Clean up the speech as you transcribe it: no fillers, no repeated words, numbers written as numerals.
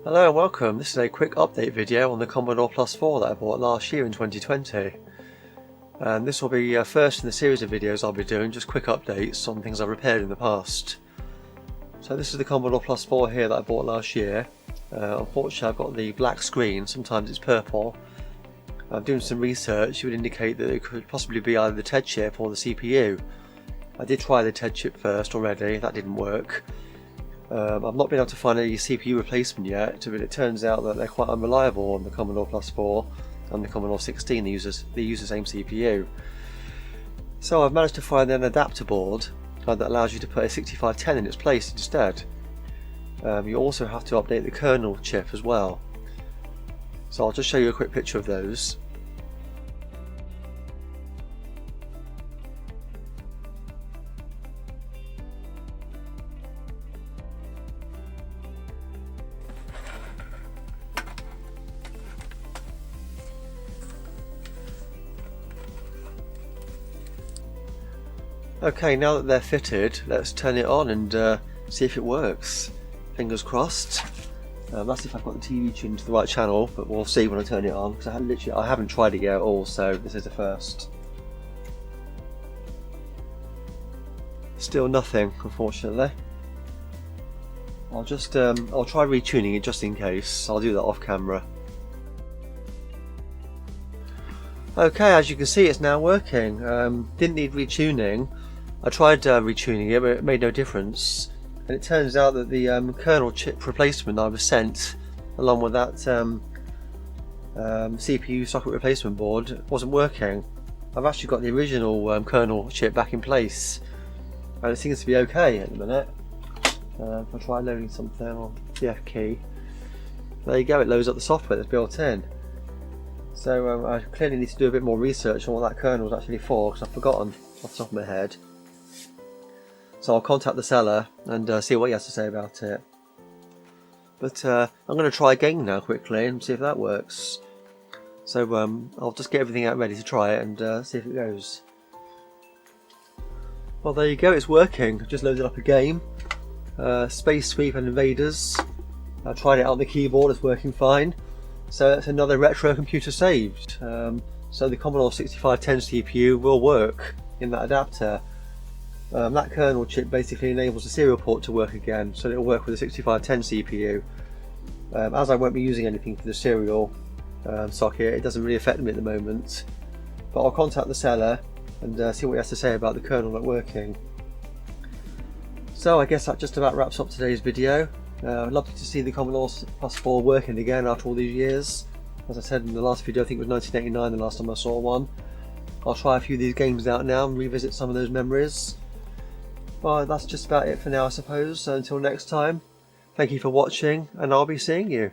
Hello and welcome. This is a quick update video on the Commodore Plus 4 that I bought last year in 2020. And this will be first in the series of videos I'll be doing, just quick updates on things I've repaired in the past. So this is the Commodore Plus 4 here that I bought last year. Unfortunately I've got the black screen, sometimes it's purple. I'm doing some research, it would indicate that it could possibly be either the TED chip or the CPU. I did try the TED chip first already, that didn't work. I've not been able to find any CPU replacement yet, but it turns out that they're quite unreliable on the Commodore Plus 4 and the Commodore 16. They use the same CPU. So I've managed to find an adapter board that allows you to put a 6510 in its place instead. You also have to update the kernel chip as well. So I'll just show you a quick picture of those. Okay, now that they're fitted, let's turn it on and see if it works. Fingers crossed. That's if I've got the TV tuned to the right channel, but we'll see when I turn it on, because I haven't tried it yet at all, so this is the first. Still nothing, unfortunately. I'll try retuning it just in case. I'll do that off camera. Okay, as you can see, it's now working. Didn't need retuning. I tried retuning it, but it made no difference. And it turns out that the kernel chip replacement I was sent, along with that CPU socket replacement board, wasn't working. I've actually got the original kernel chip back in place, and it seems to be okay at the minute. If I try loading something on the F key, there you go, it loads up the software that's built in. So I clearly need to do a bit more research on what that kernel is actually for, because I've forgotten off the top of my head. So I'll contact the seller and see what he has to say about it. But I'm going to try again now quickly and see if that works. So I'll just get everything out ready to try it and see if it goes. Well, there you go, it's working. I've just loaded up a game. Space Sweep and Invaders. I tried it out on the keyboard, it's working fine. So that's another retro computer saved. So the Commodore 6510 CPU will work in that adapter. That kernel chip basically enables the serial port to work again, so it'll work with the 6510 CPU. As I won't be using anything for the serial socket, it doesn't really affect me at the moment. But I'll contact the seller and see what he has to say about the kernel not working. So I guess that just about wraps up today's video. I'd love to see the Commodore Plus 4 working again after all these years. As I said in the last video, I think it was 1989 the last time I saw one. I'll try a few of these games out now and revisit some of those memories. Well, that's just about it for now, I suppose. So until next time, thank you for watching, and I'll be seeing you.